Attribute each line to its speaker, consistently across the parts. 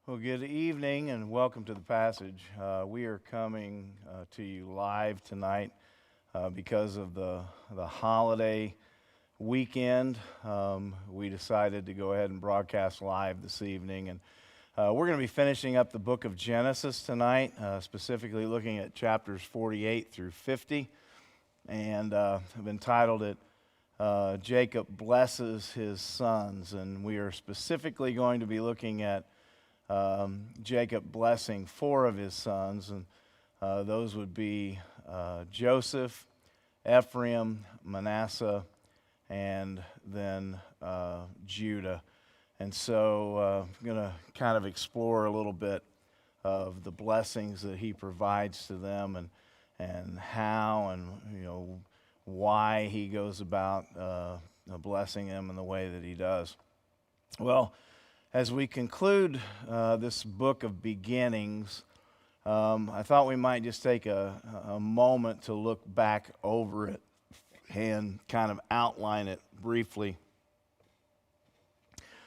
Speaker 1: Well, good evening and welcome to the passage. We are coming to you live tonight because of the holiday weekend. We decided to go ahead and broadcast live this evening, and we're going to be finishing up the book of Genesis tonight, specifically looking at chapters 48 through 50, and I've entitled it Jacob Blesses His Sons, and we are specifically going to be looking at Jacob blessing four of his sons, and those would be Joseph, Ephraim, Manasseh, and then Judah. And so I'm going to kind of explore a little bit of the blessings that he provides to them, and how, and why he goes about blessing them in the way that he does. Well, as we conclude this book of beginnings, I thought we might just take a moment to look back over it and kind of outline it briefly.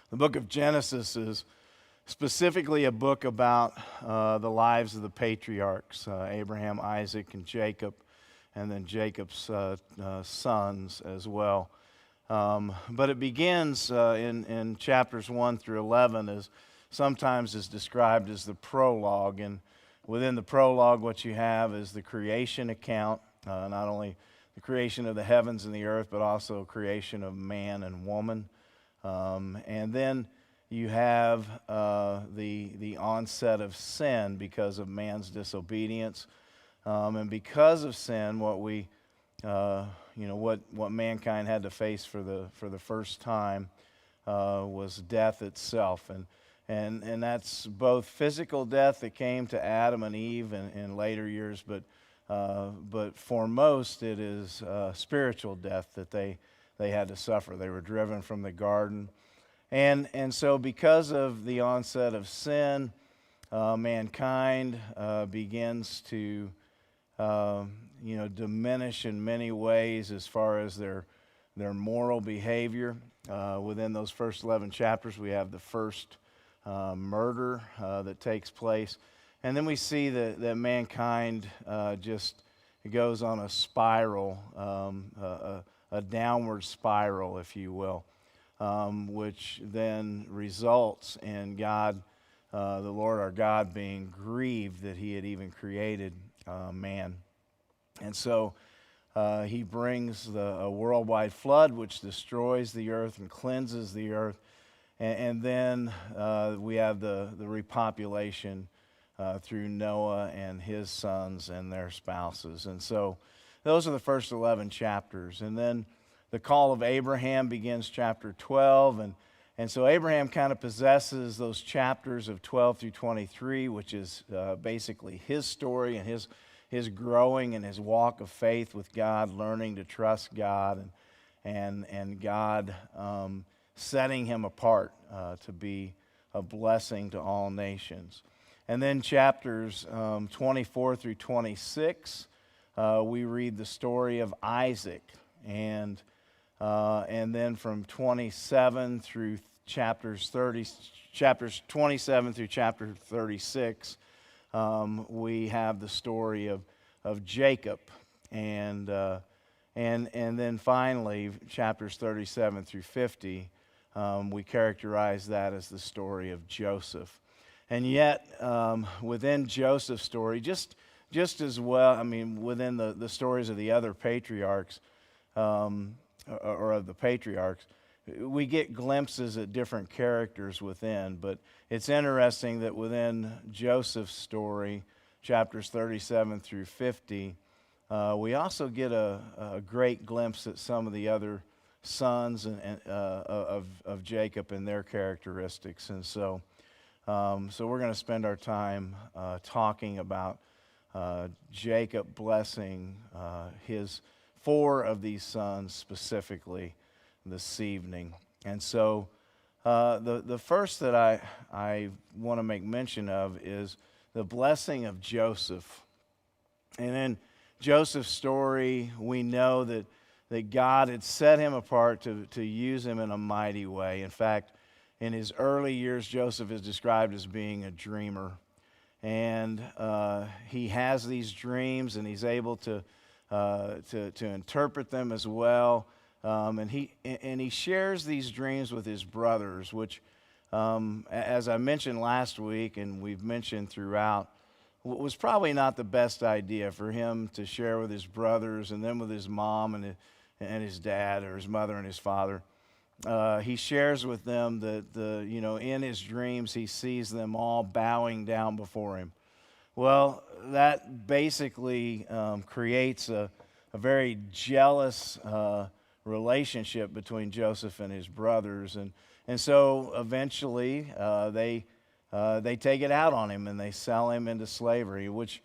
Speaker 1: The book of Genesis is specifically a book about the lives of the patriarchs, Abraham, Isaac, and Jacob, and then Jacob's sons as well. But it begins in chapters 1 through 11 as sometimes is described as the prologue. And within the prologue, what you have is the creation account, not only the creation of the heavens and the earth, but also creation of man and woman. And then you have the onset of sin because of man's disobedience. And because of sin, what mankind had to face for the first time was death itself, and that's both physical death that came to Adam and Eve in later years, but for most it is spiritual death that they had to suffer. They were driven from the garden, and so because of the onset of sin, mankind begins to diminish in many ways as far as their moral behavior. Within those first 11 chapters, we have the first murder that takes place. And then we see that mankind just goes on a spiral, a downward spiral, if you will, which then results in God, the Lord our God, being grieved that he had even created man. And so he brings a worldwide flood which destroys the earth and cleanses the earth. And then we have the repopulation through Noah and his sons and their spouses. And so those are the first 11 chapters. And then the call of Abraham begins chapter 12. And so Abraham kind of possesses those chapters of 12 through 23, which is basically his story and his growing and his walk of faith with God, learning to trust God, and God setting him apart to be a blessing to all nations. And then chapters 24 through 26, we read the story of Isaac, and then from 27 through chapters 27 through chapter 36. We have the story of Jacob, and then finally chapters 37 through 50. We characterize that as the story of Joseph, and yet within Joseph's story, just as well, within the stories of the other patriarchs, or of the patriarchs, we get glimpses at different characters within, but it's interesting that within Joseph's story, chapters 37 through 50, we also get a great glimpse at some of the other sons of Jacob and their characteristics. And so we're going to spend our time talking about Jacob blessing his four of these sons specifically this evening. And so the first that I want to make mention of is the blessing of Joseph. And in Joseph's story, we know that God had set him apart to use him in a mighty way. In fact, in his early years, Joseph is described as being a dreamer. And he has these dreams, and he's able to interpret them as well. And he shares these dreams with his brothers, which, as I mentioned last week, and we've mentioned throughout, was probably not the best idea for him to share with his brothers and then with his mom and his dad, or his mother and his father. He shares with them that in his dreams he sees them all bowing down before him. Well, that basically creates a very jealous relationship between Joseph and his brothers, and so eventually they take it out on him and they sell him into slavery, which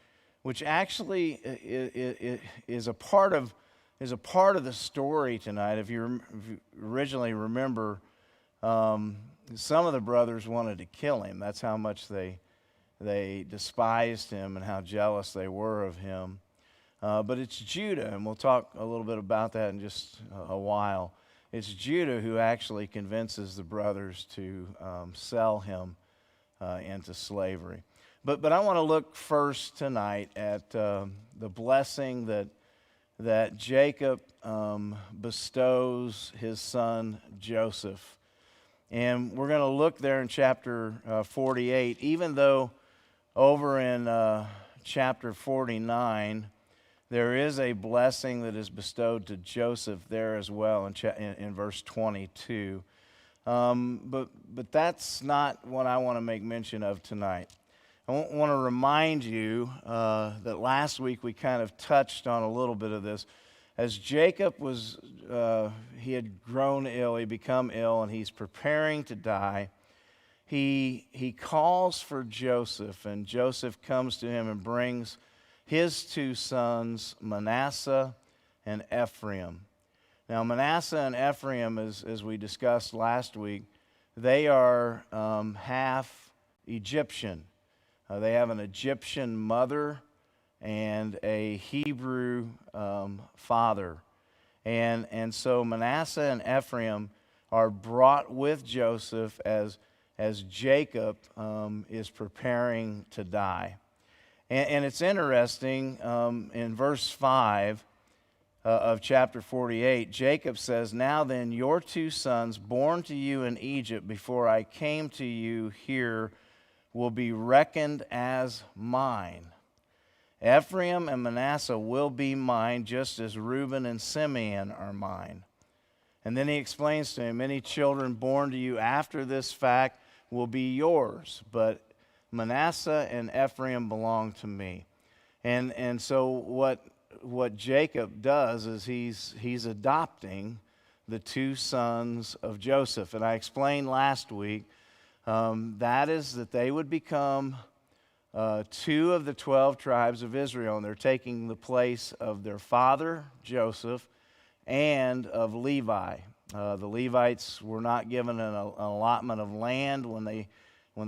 Speaker 1: actually is a part of the story tonight. If you originally remember, some of the brothers wanted to kill him. That's how much they despised him and how jealous they were of him. But it's Judah, and we'll talk a little bit about that in just a while. It's Judah who actually convinces the brothers to sell him into slavery. But I want to look first tonight at the blessing that Jacob bestows his son Joseph. And we're going to look there in chapter 48, even though over in chapter 49, there is a blessing that is bestowed to Joseph there as well in verse 22. But that's not what I want to make mention of tonight. I want to remind you that last week we kind of touched on a little bit of this. As Jacob he had grown ill, he become ill, and he's preparing to die. He calls for Joseph, and Joseph comes to him and brings his two sons, Manasseh and Ephraim. Now, Manasseh and Ephraim, as we discussed last week, they are half Egyptian. They have an Egyptian mother and a Hebrew father. And so Manasseh and Ephraim are brought with Joseph as Jacob is preparing to die. And it's interesting, in verse 5 of chapter 48, Jacob says, "Now then, your two sons born to you in Egypt before I came to you here will be reckoned as mine. Ephraim and Manasseh will be mine, just as Reuben and Simeon are mine." And then he explains to him, "Many children born to you after this fact will be yours, but Manasseh and Ephraim belong to me." And so what Jacob does is he's adopting the two sons of Joseph. And I explained last week that they would become two of the 12 tribes of Israel, and they're taking the place of their father, Joseph, and of Levi. The Levites were not given an allotment of land when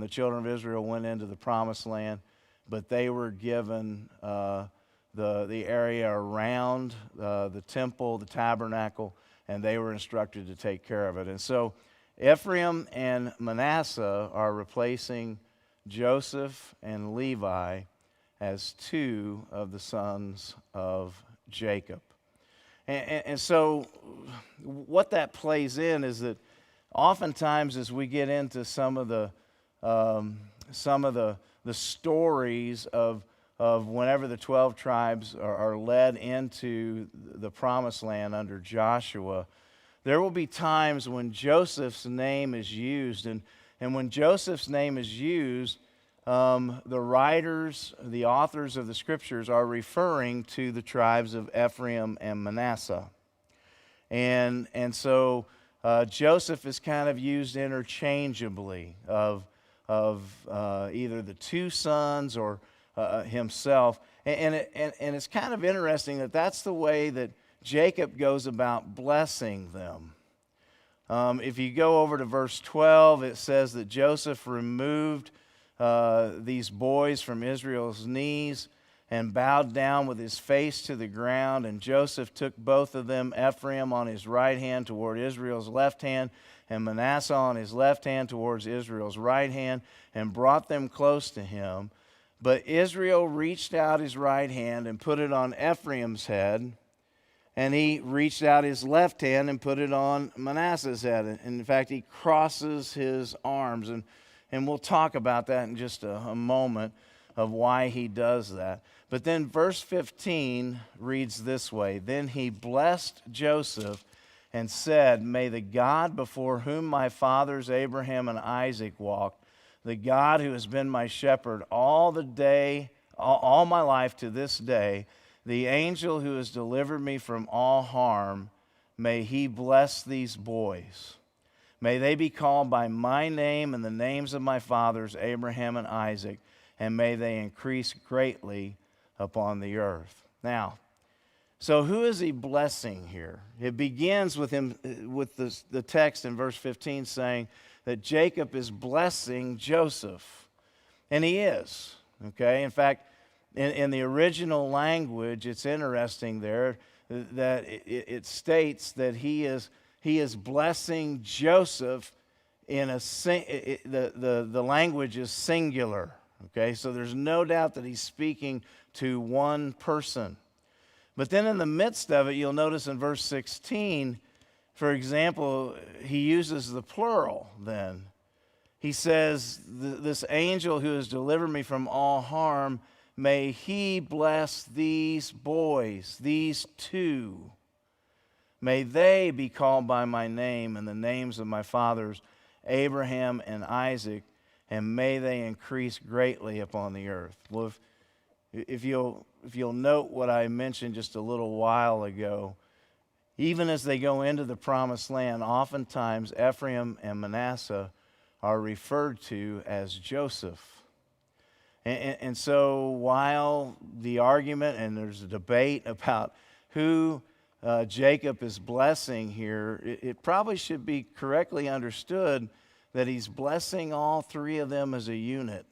Speaker 1: the children of Israel went into the promised land, but they were given the area around the temple, the tabernacle, and they were instructed to take care of it. And so Ephraim and Manasseh are replacing Joseph and Levi as two of the sons of Jacob. And so what that plays in is that oftentimes as we get into some of the stories of whenever the 12 tribes are led into the promised land under Joshua, there will be times when Joseph's name is used. And when Joseph's name is used, the writers, the authors of the scriptures are referring to the tribes of Ephraim and Manasseh. And so Joseph is kind of used interchangeably of either the two sons or himself. And it's kind of interesting that that's the way that Jacob goes about blessing them. If you go over to verse 12, it says that Joseph removed these boys from Israel's knees and bowed down with his face to the ground. And Joseph took both of them, Ephraim on his right hand toward Israel's left hand, and Manasseh on his left hand towards Israel's right hand, and brought them close to him. But Israel reached out his right hand and put it on Ephraim's head, and he reached out his left hand and put it on Manasseh's head. And in fact, he crosses his arms. And we'll talk about that in just a moment of why he does that. But then verse 15 reads this way: Then he blessed Joseph and said, May the God before whom my fathers Abraham and Isaac walked, the God who has been my shepherd all my life to this day, the angel who has delivered me from all harm, may he bless these boys. May they be called by my name and the names of my fathers, Abraham and Isaac, and may they increase greatly upon the earth. Now, so who is he blessing here? It begins with him, with the text in verse 15 saying that Jacob is blessing Joseph. And he is, okay? In fact, in the original language, it's interesting there that it states that he is blessing Joseph in the language is singular. Okay, so there's no doubt that he's speaking to one person. But then in the midst of it, you'll notice in verse 16, for example, he uses the plural then. He says, this angel who has delivered me from all harm, may he bless these boys, these two. May they be called by my name and the names of my fathers, Abraham and Isaac, and may they increase greatly upon the earth. Well, if you'll note what I mentioned just a little while ago, even as they go into the promised land, oftentimes Ephraim and Manasseh are referred to as Joseph. And so while the argument, and there's a debate about who Jacob is blessing here, it probably should be correctly understood that he's blessing all three of them as a unit.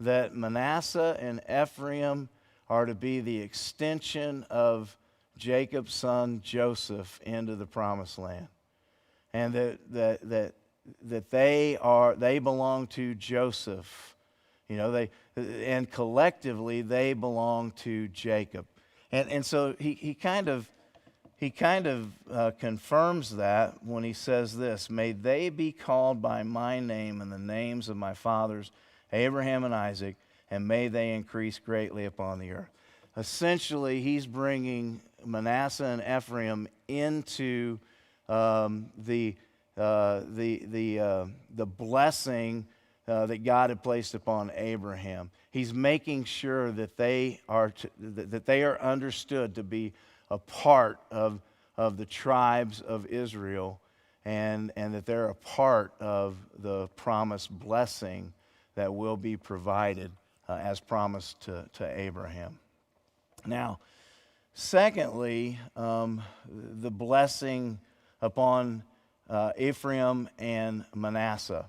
Speaker 1: That Manasseh and Ephraim are to be the extension of Jacob's son Joseph into the promised land. And that they belong to Joseph. You know, and collectively they belong to Jacob. And so he kind of confirms that when he says this: may they be called by my name and the names of my fathers, Abraham and Isaac, and may they increase greatly upon the earth. Essentially, he's bringing Manasseh and Ephraim into the blessing that God had placed upon Abraham. He's making sure that they are understood to be a part of the tribes of Israel, and that they're a part of the promised blessing that will be provided as promised to Abraham. Now, secondly, the blessing upon Ephraim and Manasseh.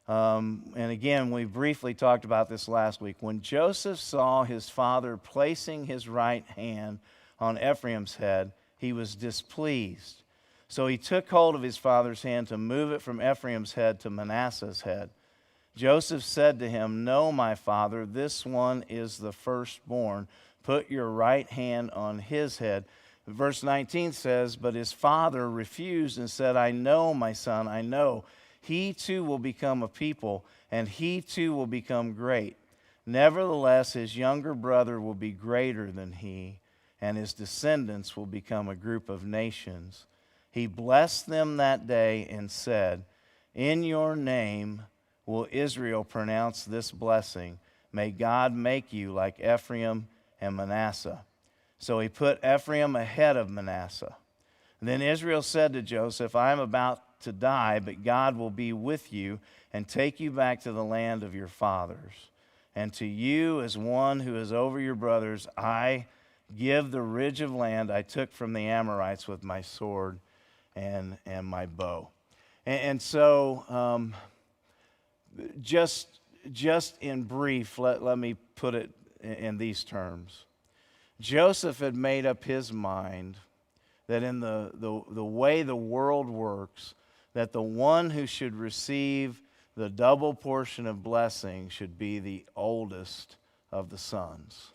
Speaker 1: And again, we briefly talked about this last week. When Joseph saw his father placing his right hand on Ephraim's head, he was displeased. So he took hold of his father's hand to move it from Ephraim's head to Manasseh's head. Joseph said to him, "No, my father, this one is the firstborn. Put your right hand on his head." Verse 19 says, but his father refused and said, "I know, my son, I know. He too will become a people, and he too will become great. Nevertheless, his younger brother will be greater than he, and his descendants will become a group of nations." He blessed them that day and said, "In your name will Israel pronounce this blessing. May God make you like Ephraim and Manasseh." So he put Ephraim ahead of Manasseh. Then Israel said to Joseph, "I am about to die, but God will be with you and take you back to the land of your fathers. And to you, as one who is over your brothers, I give the ridge of land I took from the Amorites with my sword and my bow." And so, just in brief, let me put it in these terms. Joseph had made up his mind that in the way the world works, that the one who should receive the double portion of blessing should be the oldest of the sons.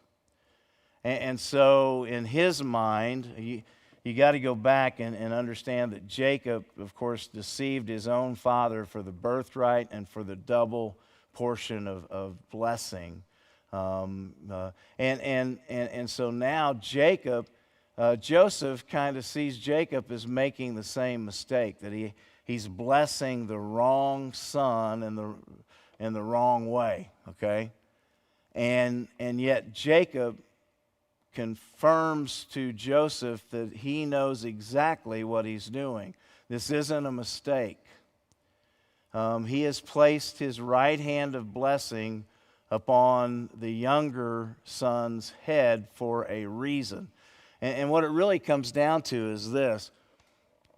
Speaker 1: And so in his mind, you got to go back and understand that Jacob, of course, deceived his own father for the birthright and for the double portion of blessing. And so now Joseph kind of sees Jacob as making the same mistake, that he's blessing the wrong son in the wrong way, okay? And yet Jacob confirms to Joseph that he knows exactly what he's doing. This isn't a mistake. He has placed his right hand of blessing upon the younger son's head for a reason. And what it really comes down to is this,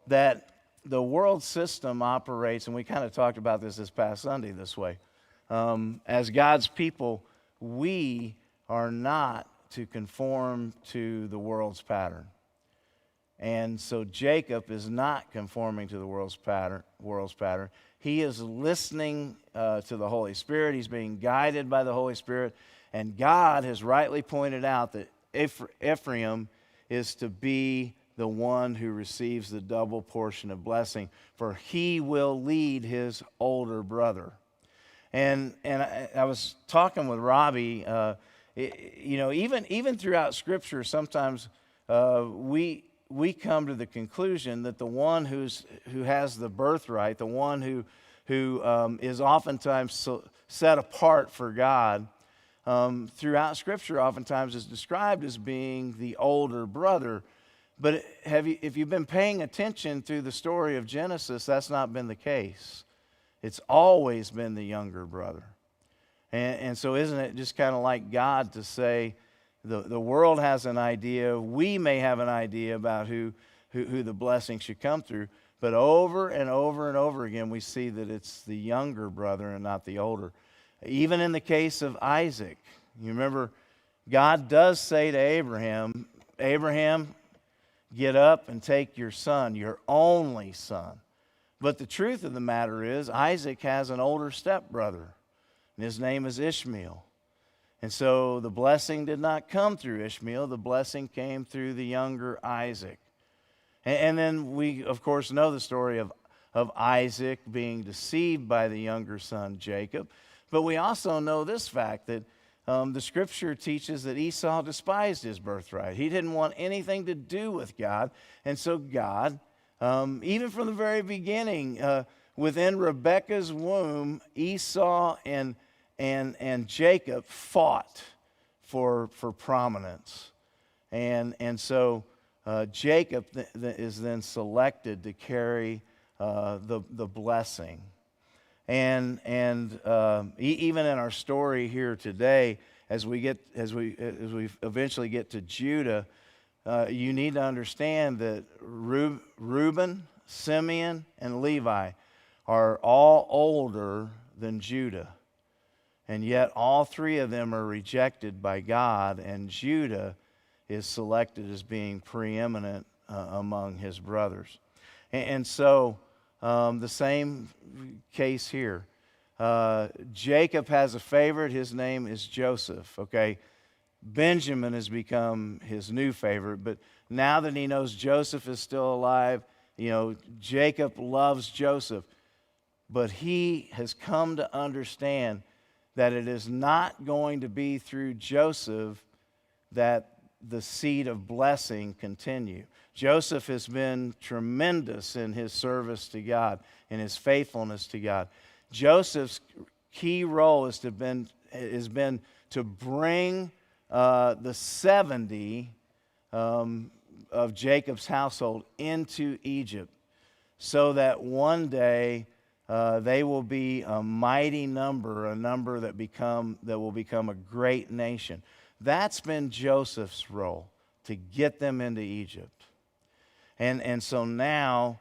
Speaker 1: that the world system operates, and we kind of talked about this past Sunday this way. As God's people, we are not to conform to the world's pattern. And so Jacob is not conforming to the world's pattern. He is listening to the Holy Spirit. He's being guided by the Holy Spirit. And God has rightly pointed out that Ephraim is to be the one who receives the double portion of blessing, for he will lead his older brother. And I was talking with Robbie. Even throughout Scripture, sometimes we come to the conclusion that the one who has the birthright, the one who is oftentimes set apart for God, throughout Scripture, oftentimes is described as being the older brother. But if you've been paying attention through the story of Genesis, that's not been the case. It's always been the younger brother. And so isn't it just kind of like God to say, the world has an idea, we may have an idea about who the blessing should come through, but over and over and over again we see that it's the younger brother and not the older. Even in the case of Isaac, you remember God does say to Abraham, get up and take your son, your only son. But the truth of the matter is Isaac has an older stepbrother, and his name is Ishmael. And so the blessing did not come through Ishmael. The blessing came through the younger Isaac. And then we, of course, know the story of Isaac being deceived by the younger son, Jacob. But we also know this fact that the Scripture teaches that Esau despised his birthright. He didn't want anything to do with God. And so God, even from the very beginning, within Rebekah's womb, Esau and Jacob fought for prominence. And so Jacob is then selected to carry the blessing. And even in our story here today, as we eventually get to Judah, you need to understand that Reuben, Simeon, and Levi are all older than Judah. And yet all three of them are rejected by God, and Judah is selected as being preeminent among his brothers. And so the same case here. Jacob has a favorite. His name is Joseph, okay? Benjamin has become his new favorite, but now that he knows Joseph is still alive, Jacob loves Joseph. But he has come to understand that it is not going to be through Joseph that the seed of blessing continue. Joseph has been tremendous in his service to God, in his faithfulness to God. Joseph's key role has been to bring the 70 of Jacob's household into Egypt, so that one day they will be a mighty number, a number that will become a great nation. That's been Joseph's role, to get them into Egypt. And so now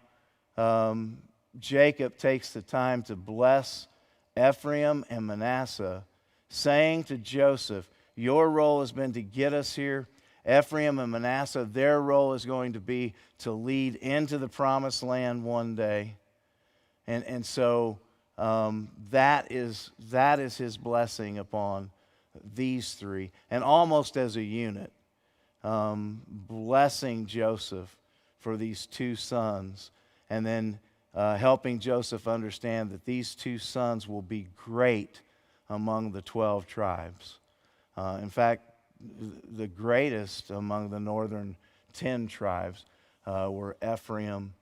Speaker 1: Jacob takes the time to bless Ephraim and Manasseh, saying to Joseph, Your role has been to get us here. Ephraim and Manasseh, their role is going to be to lead into the promised land one day. And so that is his blessing upon these three. And almost as a unit, blessing Joseph for these two sons, and then helping Joseph understand that these two sons will be great among the 12 tribes. In fact, the greatest among the northern 10 tribes were Ephraim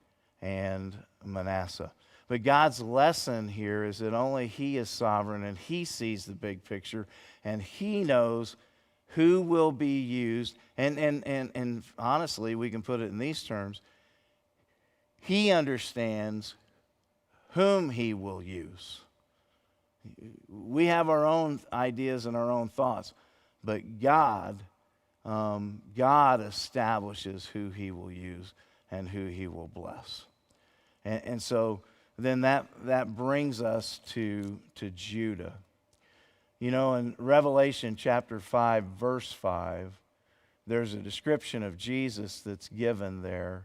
Speaker 1: and Manasseh. But God's lesson here is that only He is sovereign, and He sees the big picture, and He knows who will be used. And honestly, we can put it in these terms. He understands whom He will use. We have our own ideas and our own thoughts, but God establishes who He will use and who He will bless. And so then that brings us to Judah. You know, in Revelation chapter 5, verse 5, there's a description of Jesus that's given there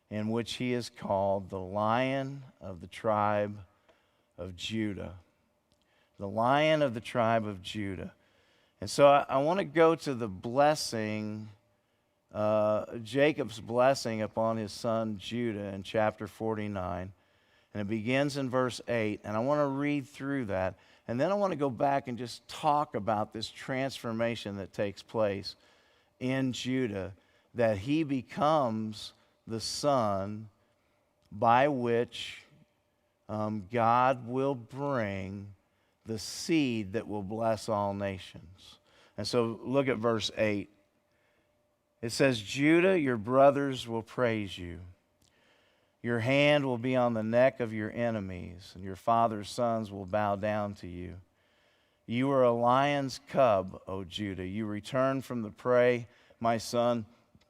Speaker 1: in which He is called the Lion of the tribe of Judah. The Lion of the tribe of Judah. And so I want to go to the blessing, Jacob's blessing upon his son Judah in chapter 49. And it begins in verse 8. And I want to read through that. And then I want to go back and just talk about this transformation that takes place in Judah, that he becomes the son by which God will bring the seed that will bless all nations. And so look at verse 8. It says, Judah, your brothers will praise you. Your hand will be on the neck of your enemies, and your father's sons will bow down to you. You are a lion's cub, O Judah. You return from the prey, my son.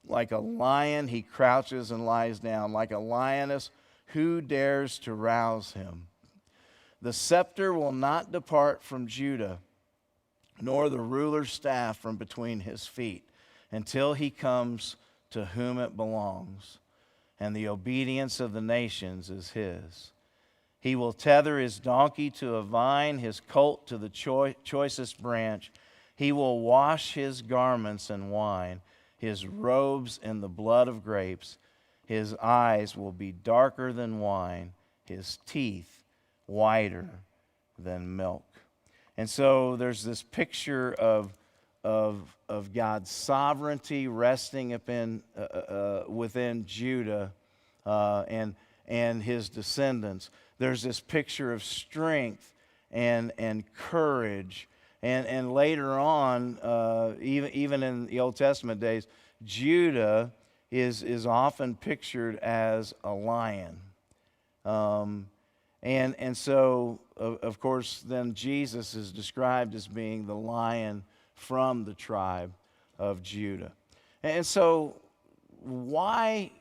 Speaker 1: Like a lion, he crouches and lies down. Like a lioness, who dares to rouse him? The scepter will not depart from Judah, nor the ruler's staff from between his feet, until he comes to whom it belongs, and the obedience of the nations is his. He will tether his donkey to a vine, his colt to the choicest branch. He will wash his garments in wine, his robes in the blood of grapes. His eyes will be darker than wine, his teeth whiter than milk. And so there's this picture of God's sovereignty resting within Judah and his descendants. There's this picture of strength and courage. And later on, even in the Old Testament days, Judah is often pictured as a lion. And so, of course, then Jesus is described as being the lion from the tribe of Judah. And so, why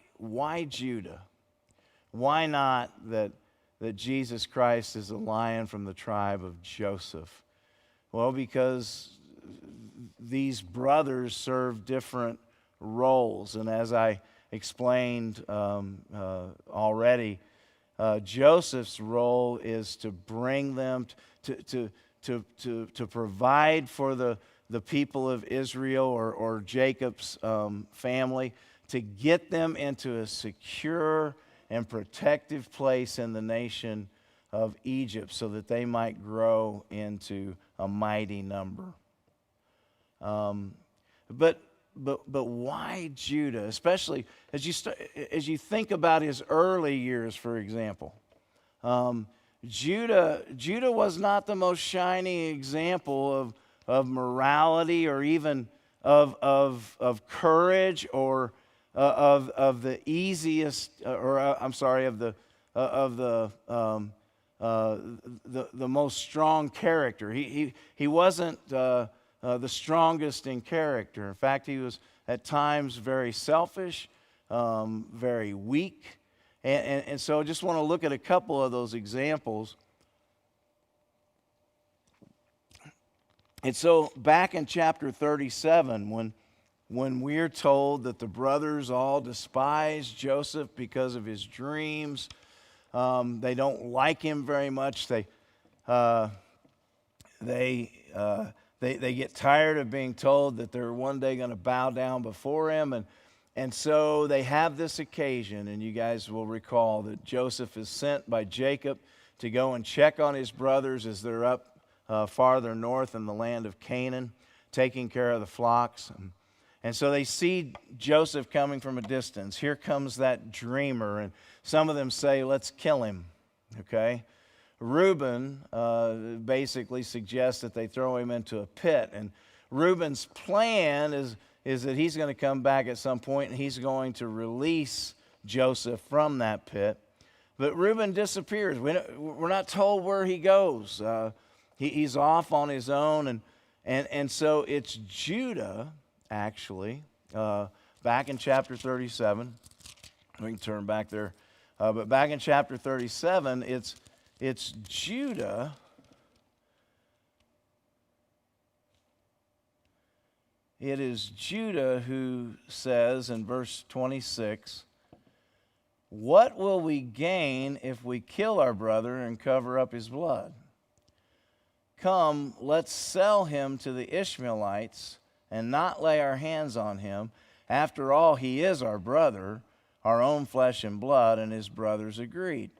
Speaker 1: Judah? Why not that Jesus Christ is a lion from the tribe of Joseph? Well, because these brothers serve different roles. And as I explained already, Joseph's role is to bring them to provide for the people of Israel or Jacob's family, to get them into a secure and protective place in the nation of Egypt so that they might grow into a mighty number. But why Judah? Especially as you think about his early years, for example. Judah was not the most shining example of morality or even of courage or of the easiest the most strong character. He wasn't the strongest in character. In fact, he was at times very selfish, very weak. And so I just want to look at a couple of those examples. And so back in chapter 37, when we're told that the brothers all despise Joseph because of his dreams, they don't like him very much. They get tired of being told that they're one day going to bow down before him, and so they have this occasion. And you guys will recall that Joseph is sent by Jacob to go and check on his brothers as they're up farther north in the land of Canaan, taking care of the flocks. And so they see Joseph coming from a distance. Here comes that dreamer, and some of them say, let's kill him, okay? Reuben basically suggests that they throw him into a pit, and Reuben's plan is that he's going to come back at some point, and he's going to release Joseph from that pit. But Reuben disappears. We're not told where he goes. He's off on his own, and so it's Judah, actually, back in chapter 37. We can turn back there. But back in chapter 37, it's Judah It is Judah who says in verse 26, "What will we gain if we kill our brother and cover up his blood? Come, let's sell him to the Ishmaelites and not lay our hands on him. After all, he is our brother, our own flesh and blood." And his brothers agreed.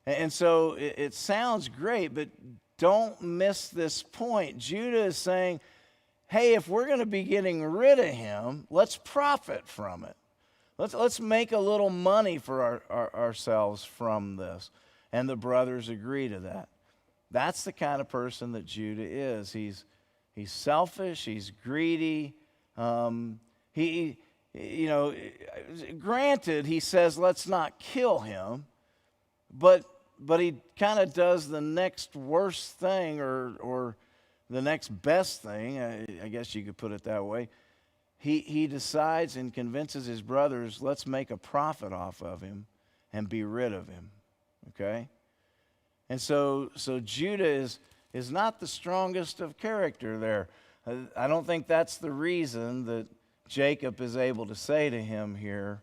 Speaker 1: And so it sounds great, but don't miss this point. Judah is saying, hey, if we're going to be getting rid of him, let's profit from it. Let's make a little money for ourselves from this. And the brothers agree to that. That's the kind of person that Judah is. He's selfish. He's greedy. Granted, he says, let's not kill him, but he kind of does the next worst thing or the next best thing. I guess you could put it that way. He decides and convinces his brothers, let's make a profit off of him and be rid of him. Okay? And so Judah is not the strongest of character there. I don't think that's the reason that Jacob is able to say to him here,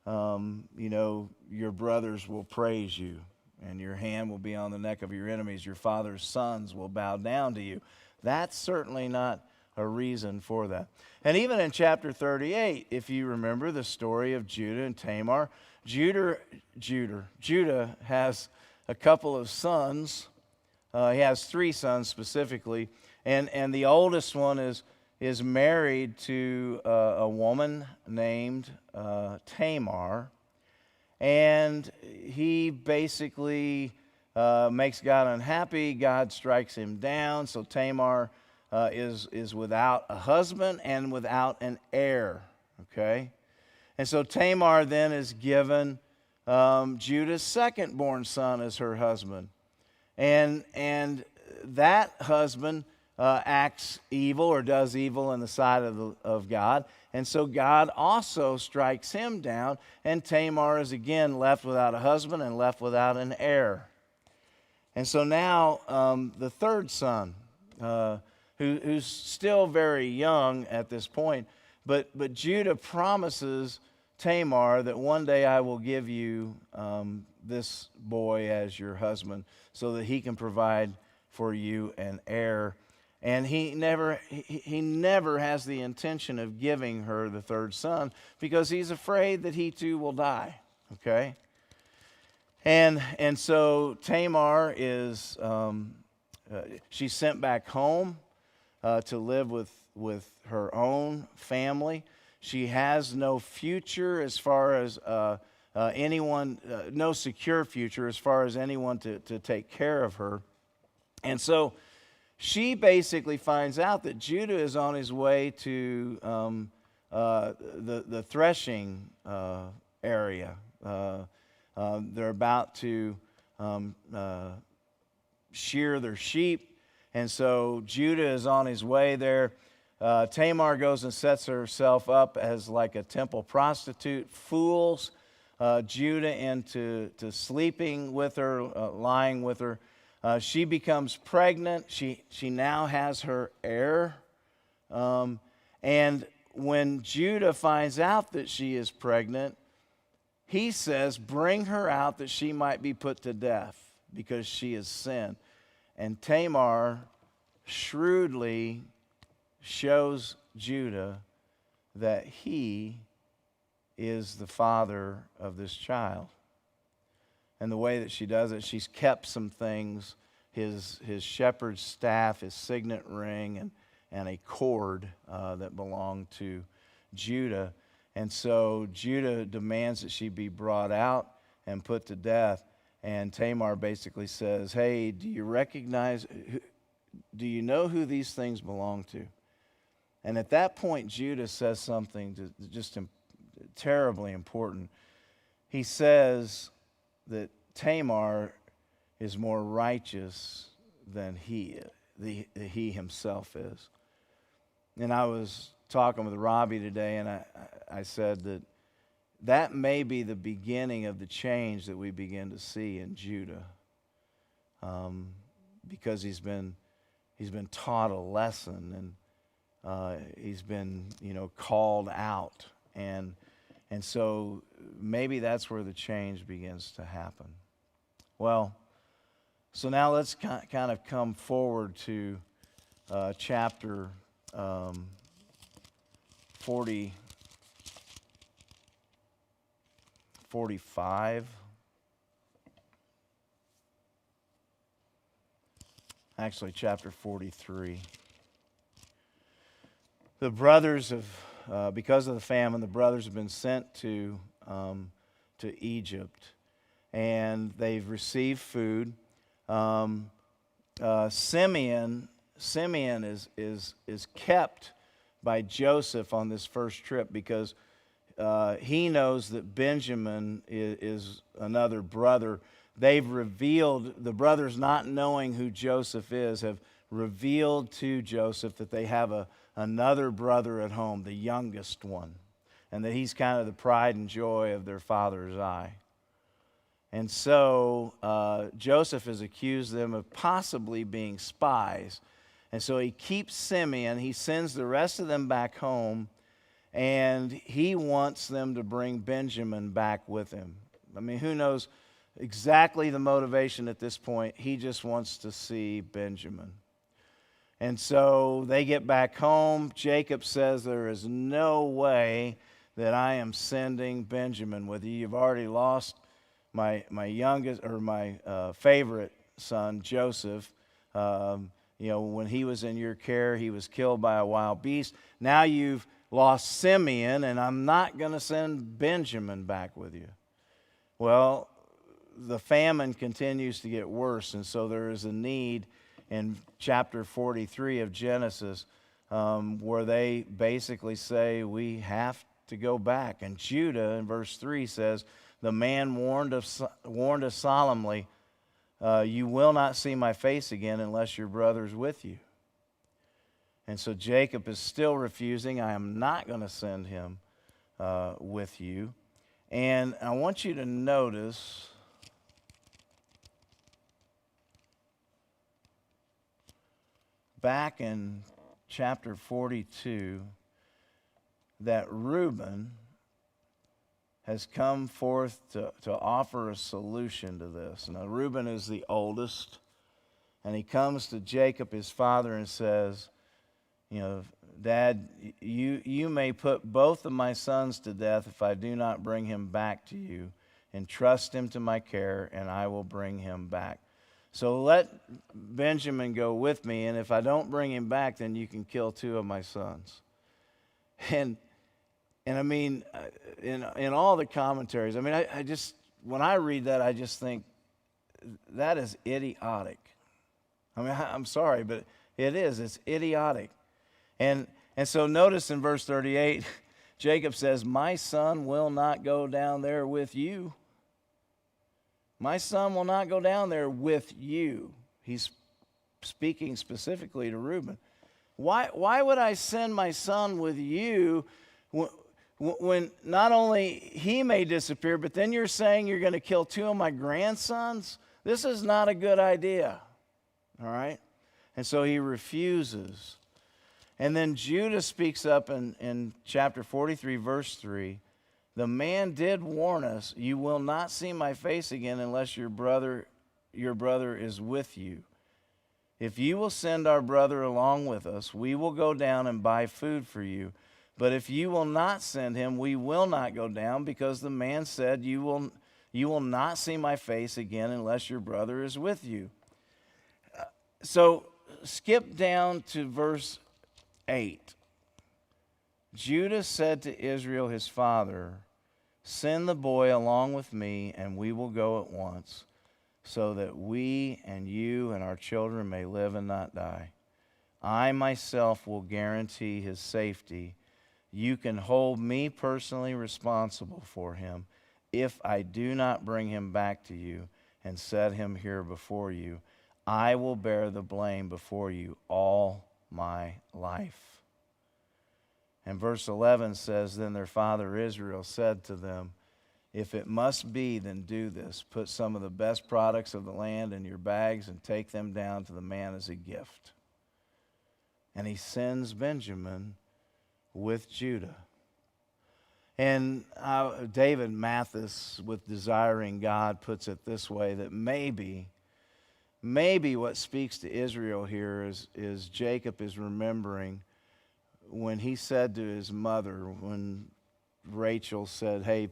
Speaker 1: your brothers will praise you, and your hand will be on the neck of your enemies. Your father's sons will bow down to you. That's certainly not a reason for that. And even in chapter 38, if you remember the story of Judah and Tamar, Judah has a couple of sons. He has 3 sons specifically, and the oldest one is married to a woman named Tamar, and he basically makes God unhappy. God strikes him down, so Tamar is without a husband and without an heir. Okay, and so Tamar then is given Judah's second-born son as her husband, and that husband acts evil or does evil in the sight of God, and so God also strikes him down, and Tamar is again left without a husband and left without an heir. And so now the third son, who's still very young at this point, but Judah promises Tamar that one day I will give you this boy as your husband so that he can provide for you an heir. And he never has the intention of giving her the third son because he's afraid that he too will die. Okay? And so Tamar is she's sent back home to live with her own family. She has no future as far as anyone, no secure future as far as anyone to take care of her. And so she basically finds out that Judah is on his way to the threshing area. They're about to shear their sheep, and so Judah is on his way there. Tamar goes and sets herself up as like a temple prostitute, fools Judah into sleeping with her, lying with her. She becomes pregnant. She now has her heir. And when Judah finds out that she is pregnant, he says, bring her out that she might be put to death because she has sinned. And Tamar shrewdly shows Judah that he is the father of this child. And the way that she does it, she's kept some things, his shepherd's staff, his signet ring, and a cord that belonged to Judah. And so Judah demands that she be brought out and put to death. And Tamar basically says, hey, do you know who these things belong to? And at that point, Judah says something just terribly important. He says that Tamar is more righteous than he himself is. And I was talking with Robbie today, and I said that may be the beginning of the change that we begin to see in Judah, because he's been taught a lesson, and he's been called out, and so maybe that's where the change begins to happen. Well, so now let's kind of come forward to chapter 45. Actually, chapter 43. The brothers because of the famine, the brothers have been sent to Egypt, and they've received food. Simeon is kept by Joseph on this first trip because he knows that Benjamin is another brother. They've revealed, the brothers not knowing who Joseph is, have revealed to Joseph that they have another brother at home, the youngest one, and that he's kind of the pride and joy of their father's eye. And so Joseph has accused them of possibly being spies. And so he keeps Simeon, he sends the rest of them back home, and he wants them to bring Benjamin back with him. I mean, who knows exactly the motivation at this point? He just wants to see Benjamin. And so they get back home. Jacob says, there is no way that I am sending Benjamin with you. You've already lost my youngest, or my favorite son, Joseph. When he was in your care, he was killed by a wild beast. Now you've lost Simeon, and I'm not going to send Benjamin back with you. Well, the famine continues to get worse, and so there is a need in chapter 43 of Genesis where they basically say, we have to go back. And Judah, in verse 3, says, the man warned us solemnly, you will not see my face again unless your brother's with you. And so Jacob is still refusing. I am not going to send him with you. And I want you to notice back in chapter 42 that Reuben has come forth to offer a solution to this. Now, Reuben is the oldest, and he comes to Jacob, his father, and says, Dad, you may put both of my sons to death if I do not bring him back to you, and trust him to my care, and I will bring him back. So let Benjamin go with me, and if I don't bring him back, then you can kill two of my sons. And I mean, in all the commentaries, I mean, I just, when I read that, I just think, that is idiotic. I mean, I'm sorry, but it is. It's idiotic. And so notice in verse 38, Jacob says, my son will not go down there with you. My son will not go down there with you. He's speaking specifically to Reuben. Why would I send my son with you when not only he may disappear, but then you're saying you're going to kill two of my grandsons? This is not a good idea. all right? And so he refuses. And then Judah speaks up in chapter 43, verse 3. The man did warn us, you will not see my face again unless your brother is with you. If you will send our brother along with us, we will go down and buy food for you. But if you will not send him, we will not go down, because the man said, you will not see my face again unless your brother is with you. So skip down to verse 8. Judah said to Israel his father, send the boy along with me, and we will go at once, so that we and you and our children may live and not die. I myself will guarantee his safety. You can hold me personally responsible for him if I do not bring him back to you and set him here before you. I will bear the blame before you all my life. And verse 11 says, then their father Israel said to them, if it must be, then do this. Put some of the best products of the land in your bags and take them down to the man as a gift. And he sends Benjamin with Judah. And David Mathis, with Desiring God, puts it this way, that maybe what speaks to Israel here is Jacob is remembering when he said to his mother, when Rachel said, hey,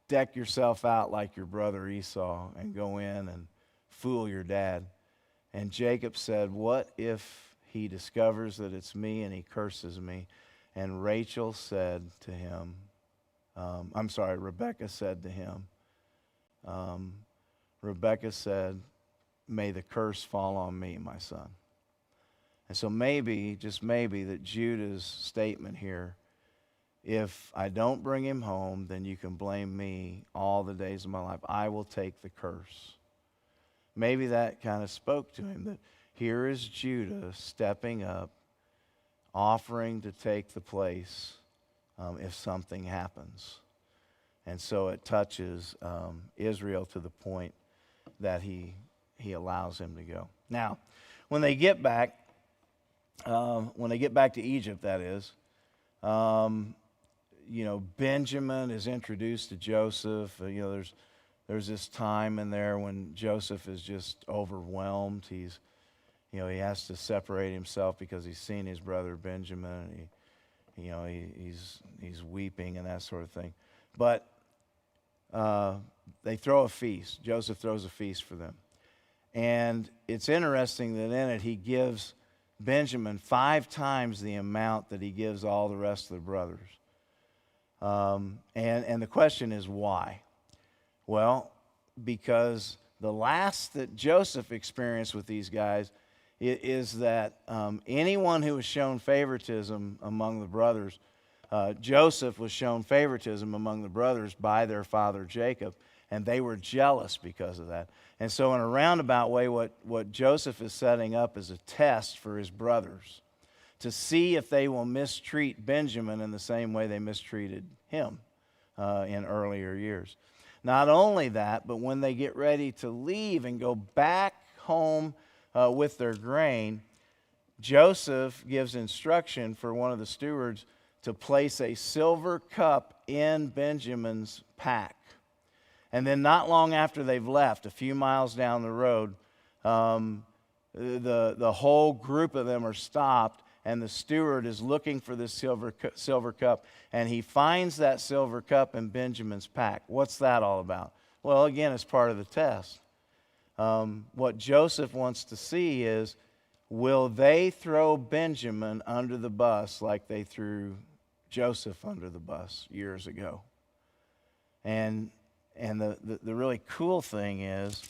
Speaker 1: deck yourself out like your brother Esau and go in and fool your dad. And Jacob said, what if he discovers that it's me and he curses me? And Rachel said to him, Rebekah said to him, Rebekah said, may the curse fall on me, my son. And so maybe, just maybe, that Judah's statement here, if I don't bring him home, then you can blame me all the days of my life. I will take the curse. Maybe that kind of spoke to him, that here is Judah stepping up, offering to take the place if something happens. And so it touches Israel to the point that he allows him to go. Now, when they get back to Egypt, that is, Benjamin is introduced to Joseph. There's this time in there when Joseph is just overwhelmed. He has to separate himself because he's seen his brother Benjamin. He's weeping and that sort of thing. But they throw a feast. Joseph throws a feast for them. And it's interesting that in it he gives Benjamin 5 times the amount that he gives all the rest of the brothers. And the question is why? Well, because the last that Joseph experienced with these guys is that anyone who was shown favoritism among the brothers, Joseph was shown favoritism among the brothers by their father Jacob, and they were jealous because of that. And so in a roundabout way, what Joseph is setting up is a test for his brothers to see if they will mistreat Benjamin in the same way they mistreated him in earlier years. Not only that, but when they get ready to leave and go back home with their grain, Joseph gives instruction for one of the stewards to place a silver cup in Benjamin's pack. And then not long after they've left, a few miles down the road, the whole group of them are stopped, and the steward is looking for this silver cup, and he finds that silver cup in Benjamin's pack. What's that all about? Well, again, it's part of the test. What Joseph wants to see is, will they throw Benjamin under the bus like they threw Joseph under the bus years ago? And the really cool thing is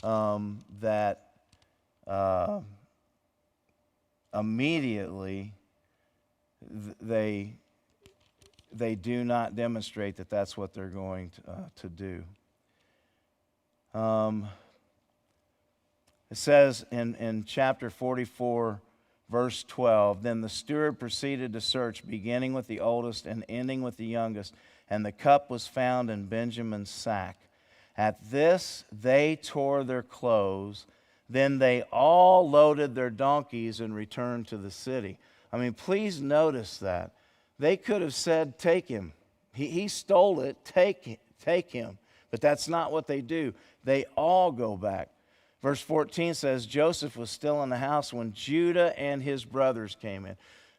Speaker 1: that immediately they do not demonstrate that that's what they're going to do. It says in chapter 44, verse 12, then the steward proceeded to search, beginning with the oldest and ending with the youngest, and the cup was found in Benjamin's sack. At this they tore their clothes. Then they all loaded their donkeys and returned to the city. I mean, please notice that. They could have said, take him. He stole it, take him. But that's not what they do. They all go back. Verse 14 says, Joseph was still in the house when Judah and his brothers came in.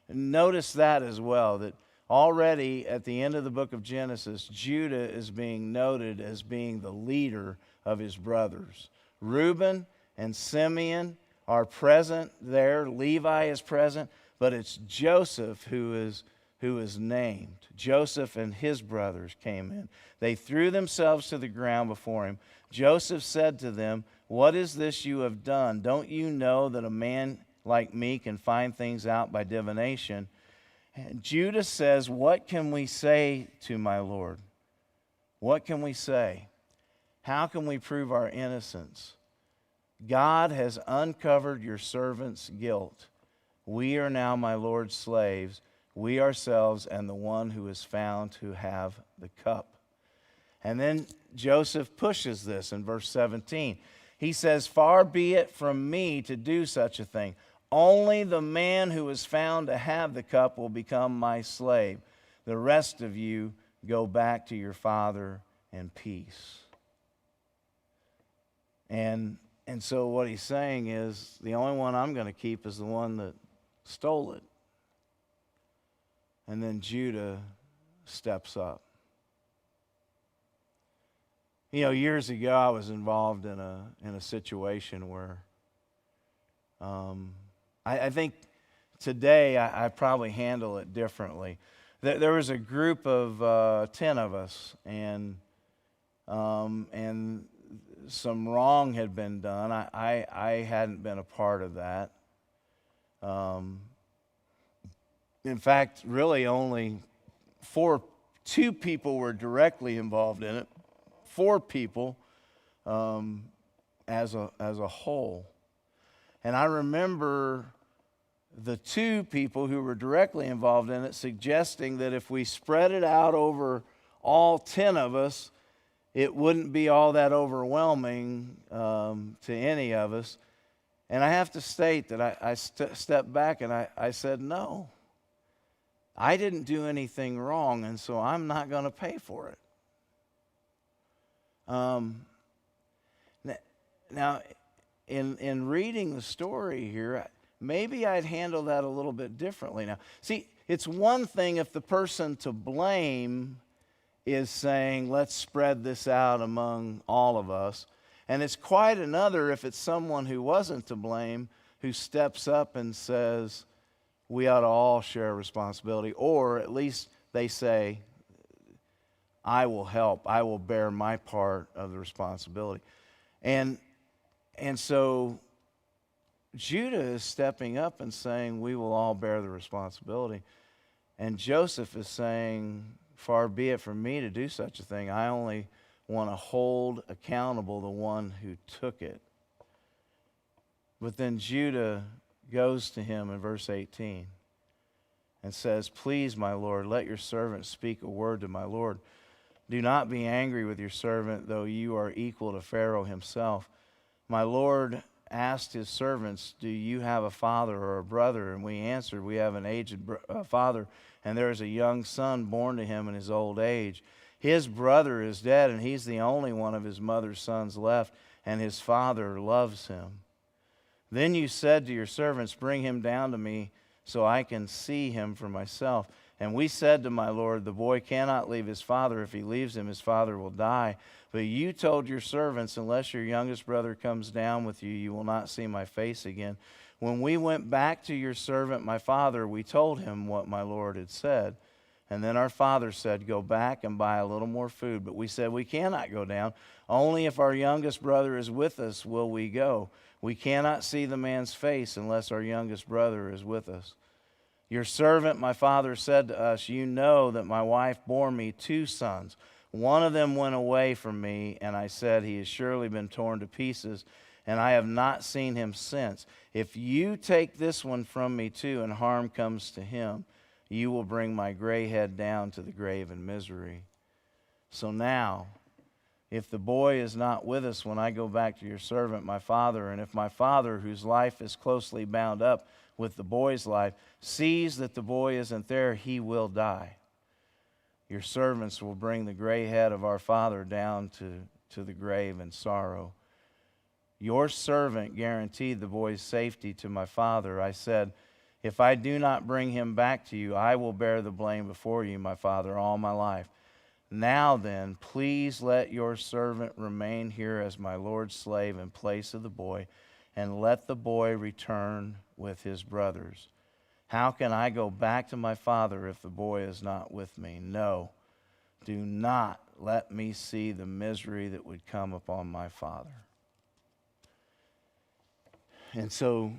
Speaker 1: And notice that as well, that already at the end of the book of Genesis, Judah is being noted as being the leader of his brothers. Reuben and Simeon are present there. Levi is present, but it's Joseph who is named. Joseph and his brothers came in. They threw themselves to the ground before him. Joseph said to them, what is this you have done? Don't you know that a man like me can find things out by divination? And Judah says, what can we say to my Lord? What can we say? How can we prove our innocence? God has uncovered your servant's guilt. We are now my Lord's slaves, we ourselves and the one who is found to have the cup. And then Joseph pushes this in verse 17. He says, far be it from me to do such a thing. Only the man who is found to have the cup will become my slave. The rest of you go back to your father in peace. And so what he's saying is, the only one I'm going to keep is the one that stole it. And then Judah steps up. You know, years ago I was involved in a situation where I think today I probably handle it differently. There was a group of 10 of us, and some wrong had been done. I hadn't been a part of that. In fact, really only two people were directly involved in it. 4 people as a whole. And I remember the 2 people who were directly involved in it suggesting that if we spread it out over all 10 of us, it wouldn't be all that overwhelming to any of us. And I have to state that I stepped back and I said, no, I didn't do anything wrong, and so I'm not going to pay for it. Now, in reading the story here, maybe I'd handle that a little bit differently. Now, see, it's one thing if the person to blame is saying, let's spread this out among all of us. And it's quite another if it's someone who wasn't to blame who steps up and says, we ought to all share responsibility. Or at least they say, I will help. I will bear my part of the responsibility. And so Judah is stepping up and saying, we will all bear the responsibility. And Joseph is saying, far be it from me to do such a thing. I only want to hold accountable the one who took it. But then Judah goes to him in verse 18 and says, please, my Lord, let your servant speak a word to my Lord. Do not be angry with your servant, though you are equal to Pharaoh himself. My Lord asked his servants, do you have a father or a brother? And we answered, we have an aged father, and there is a young son born to him in his old age. His brother is dead, and he's the only one of his mother's sons left, and his father loves him. Then you said to your servants, bring him down to me so I can see him for myself. And we said to my Lord, the boy cannot leave his father. If he leaves him, his father will die. But you told your servants, unless your youngest brother comes down with you, you will not see my face again. When we went back to your servant, my father, we told him what my Lord had said. And then our father said, go back and buy a little more food. But we said, we cannot go down. Only if our youngest brother is with us will we go. We cannot see the man's face unless our youngest brother is with us. Your servant, my father, said to us, you know that my wife bore me 2 sons. One of them went away from me, and I said, he has surely been torn to pieces, and I have not seen him since. If you take this one from me too, and harm comes to him, you will bring my gray head down to the grave in misery. So now, if the boy is not with us when I go back to your servant, my father, and if my father, whose life is closely bound up with the boy's life, sees that the boy isn't there, he will die. Your servants will bring the gray head of our father down to the grave in sorrow. Your servant guaranteed the boy's safety to my father. I said, if I do not bring him back to you, I will bear the blame before you, my father, all my life. Now then, please let your servant remain here as my Lord's slave in place of the boy, and let the boy return with his brothers. How can I go back to my father if the boy is not with me? No, do not let me see the misery that would come upon my father. And so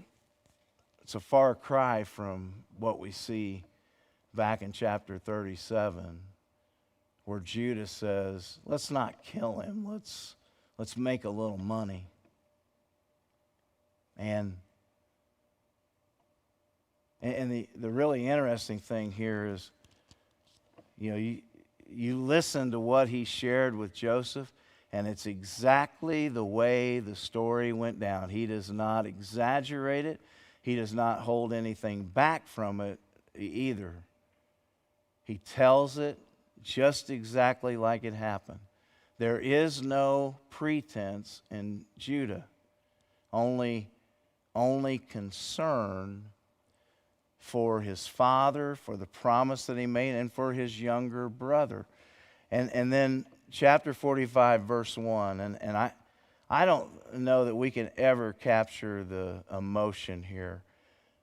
Speaker 1: it's a far cry from what we see back in chapter 37, where Judah says, let's not kill him, let's make a little money. And the really interesting thing here is, you listen to what he shared with Joseph, and it's exactly the way the story went down. He does not exaggerate it. He does not hold anything back from it either. He tells it just exactly like it happened. There is no pretense in Judah, only concern for his father, for the promise that he made, and for his younger brother. And then chapter 45, verse 1, and I don't know that we can ever capture the emotion here,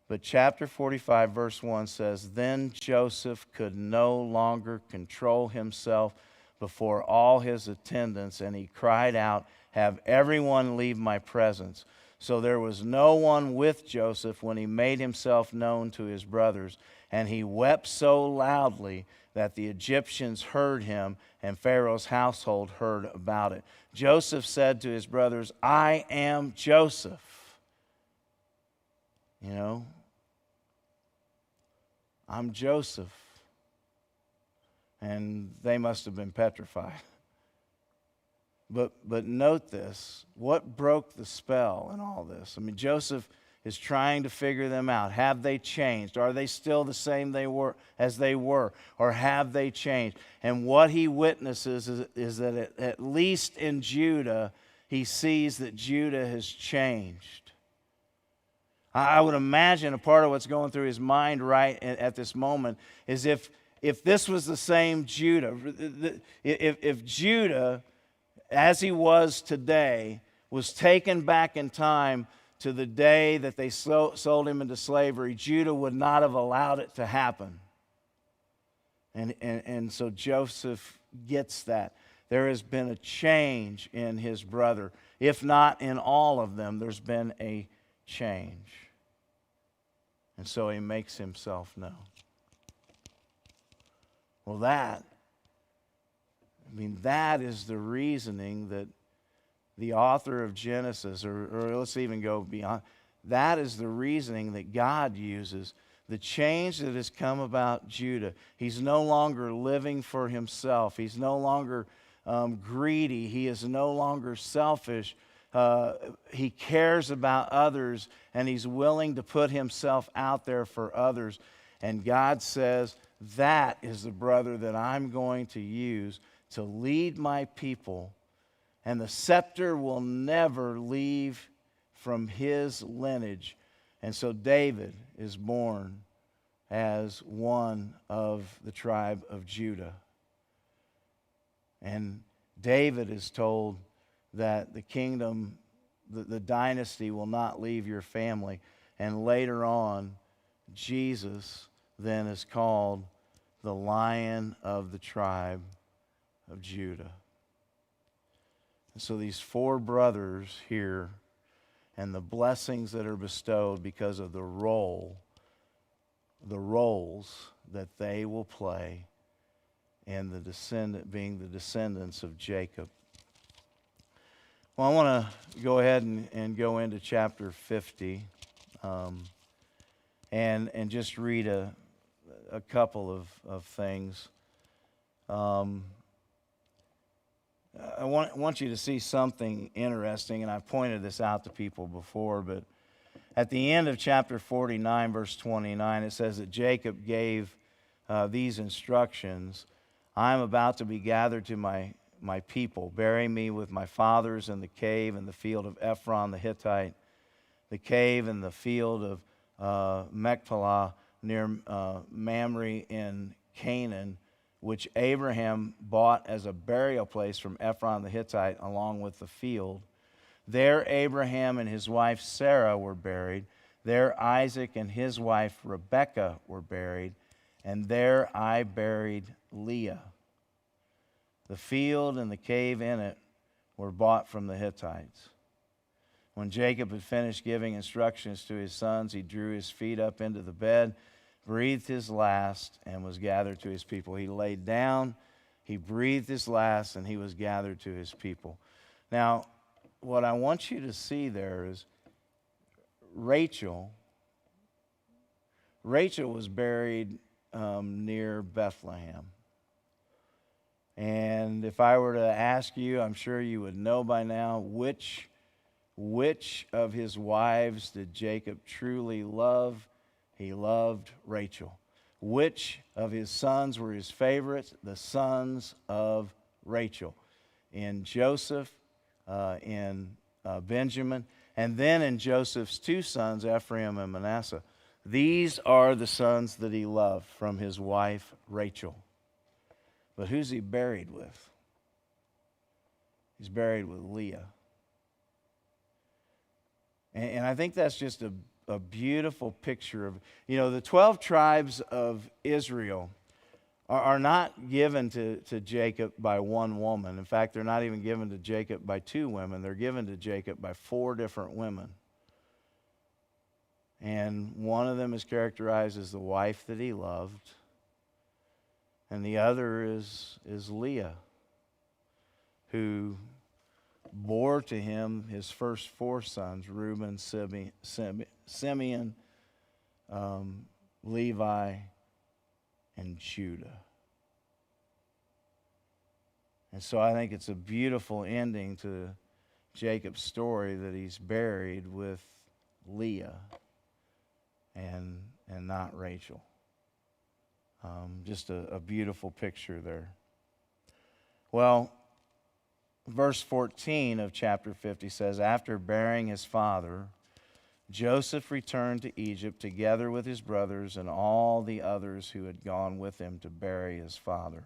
Speaker 1: but chapter 45, verse 1 says, then Joseph could no longer control himself before all his attendants, and he cried out, have everyone leave my presence. So there was no one with Joseph when he made himself known to his brothers, and he wept so loudly that the Egyptians heard him, and Pharaoh's household heard about it. Joseph said to his brothers, I am Joseph. I'm Joseph. And they must have been petrified. But note this, what broke the spell in all this? Joseph is trying to figure them out. Have they changed? Are they still the same as they were? Or have they changed? And what he witnesses is that at least in Judah, he sees that Judah has changed. I would imagine a part of what's going through his mind right at this moment is if this was the same Judah, if Judah, as he was today, was taken back in time to the day that they sold him into slavery, Judah would not have allowed it to happen. And so Joseph gets that. There has been a change in his brother. If not in all of them, there's been a change. And so he makes himself known. Well, that is the reasoning that the author of Genesis, or let's even go beyond, that is the reasoning that God uses. The change that has come about Judah. He's no longer living for himself. He's no longer greedy. He is no longer selfish. He cares about others, and he's willing to put himself out there for others. And God says, that is the brother that I'm going to use to lead my people, and the scepter will never leave from his lineage. And so David is born as one of the tribe of Judah. And David is told that the kingdom, the dynasty will not leave your family. And later on, Jesus then is called the Lion of the tribe of Judah. And so these four brothers here, and the blessings that are bestowed because of the roles that they will play in being the descendants of Jacob. Well, I want to go ahead and go into chapter 50 and just read a couple of things. I want you to see something interesting, and I've pointed this out to people before, but at the end of chapter 49, verse 29, it says that Jacob gave these instructions. I am about to be gathered to my people. Bury me with my fathers in the cave in the field of Ephron the Hittite, the cave in the field of Machpelah near Mamre in Canaan, which Abraham bought as a burial place from Ephron the Hittite along with the field. There Abraham and his wife Sarah were buried. There Isaac and his wife Rebekah were buried. And there I buried Leah. The field and the cave in it were bought from the Hittites. When Jacob had finished giving instructions to his sons, he drew his feet up into the bed, breathed his last, and was gathered to his people. He laid down, he breathed his last, and he was gathered to his people. Now, what I want you to see there is Rachel was buried near Bethlehem. And if I were to ask you, I'm sure you would know by now, which of his wives did Jacob truly love? He loved Rachel. Which of his sons were his favorites? The sons of Rachel. In Joseph, in Benjamin, and then in Joseph's two sons, Ephraim and Manasseh. These are the sons that he loved from his wife Rachel. But who's he buried with? He's buried with Leah. And I think that's just a beautiful picture of, the 12 tribes of Israel are not given to Jacob by one woman. In fact, they're not even given to Jacob by two women. They're given to Jacob by 4 different women. And one of them is characterized as the wife that he loved. And the other is Leah, who bore to him his first 4 sons, Reuben, Simeon, Levi, and Judah. And so I think it's a beautiful ending to Jacob's story that he's buried with Leah and not Rachel. Just a beautiful picture there. Well, verse 14 of chapter 50 says, after burying his father, Joseph returned to Egypt together with his brothers and all the others who had gone with him to bury his father.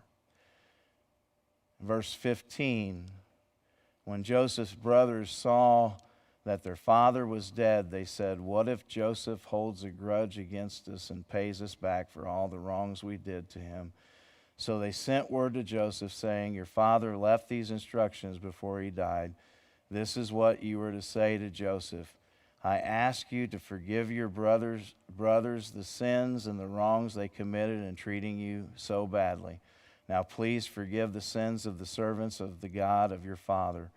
Speaker 1: Verse 15, when Joseph's brothers saw that their father was dead, they said, what if Joseph holds a grudge against us and pays us back for all the wrongs we did to him? So they sent word to Joseph saying, your father left these instructions before he died. This is what you were to say to Joseph. I ask you to forgive your brothers the sins and the wrongs they committed in treating you so badly. Now please forgive the sins of the servants of the God of your father.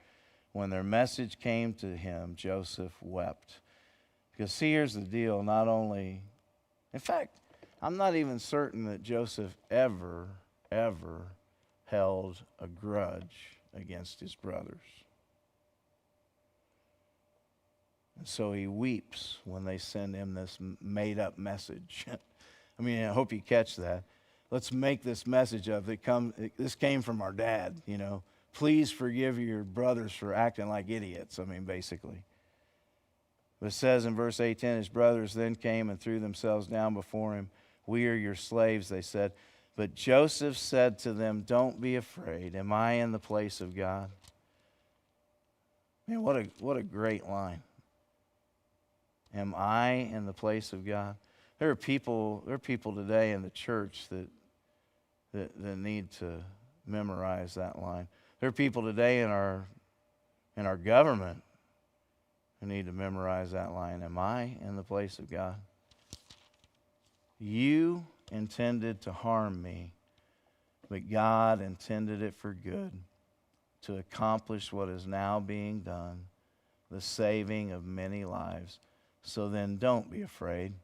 Speaker 1: When their message came to him, Joseph wept. Because see, here's the deal. In fact, I'm not even certain that Joseph ever held a grudge against his brothers. And so he weeps when they send him this made-up message. I mean, I hope you catch that. Let's make this message up. This came from our dad, Please forgive your brothers for acting like idiots, basically. But it says in verse 18, his brothers then came and threw themselves down before him. We are your slaves, they said. But Joseph said to them, don't be afraid. Am I in the place of God? Man, what a great line. Am I in the place of God? There are people today in the church that need to memorize that line. There are people today in our government who need to memorize that line. Am I in the place of God? You intended to harm me, but God intended it for good, to accomplish what is now being done, the saving of many lives. So then don't be afraid.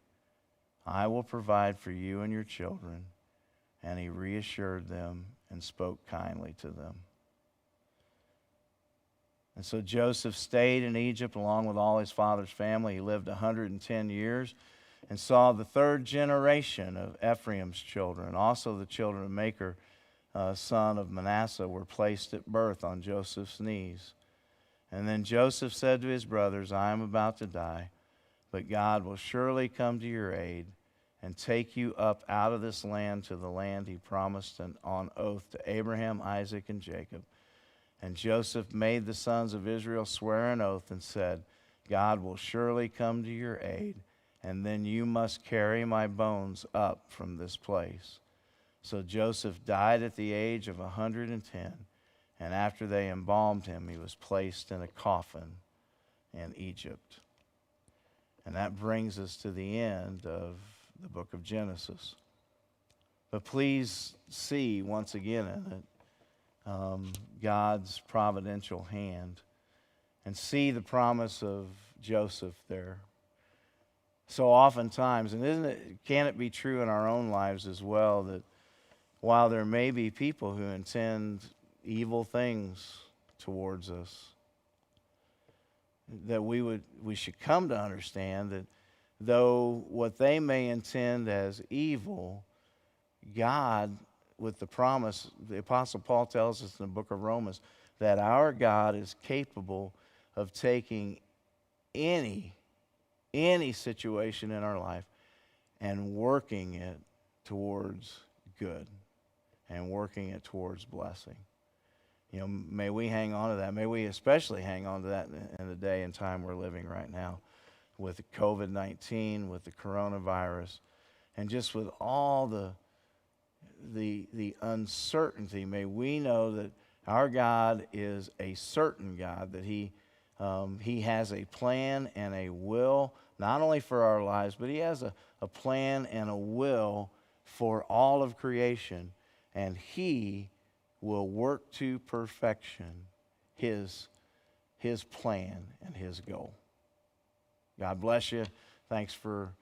Speaker 1: I will provide for you and your children. And he reassured them and spoke kindly to them. And so Joseph stayed in Egypt along with all his father's family. He lived 110 years and saw the third generation of Ephraim's children. Also the children of Machir, son of Manasseh, were placed at birth on Joseph's knees. And then Joseph said to his brothers, I am about to die, but God will surely come to your aid and take you up out of this land to the land he promised on oath to Abraham, Isaac, and Jacob. And Joseph made the sons of Israel swear an oath and said, God will surely come to your aid, and then you must carry my bones up from this place. So Joseph died at the age of 110, and after they embalmed him, he was placed in a coffin in Egypt. And that brings us to the end of the book of Genesis. But please see once again in it God's providential hand, and see the promise of Joseph there. So oftentimes, and can it be true in our own lives as well, that while there may be people who intend evil things towards us, that we should come to understand that though what they may intend as evil, God, with the promise, the Apostle Paul tells us in the book of Romans, that our God is capable of taking any situation in our life and working it towards good and working it towards blessing. You know, may we hang on to that. May we especially hang on to that in the day and time we're living right now with COVID-19, with the coronavirus, and just with all the uncertainty. May we know that our God is a certain God, that He has a plan and a will, not only for our lives, but He has a plan and a will for all of creation, and He will work to perfection His plan and His goal. God bless you. Thanks for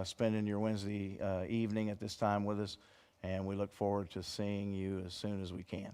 Speaker 1: spending your Wednesday evening at this time with us, and we look forward to seeing you as soon as we can.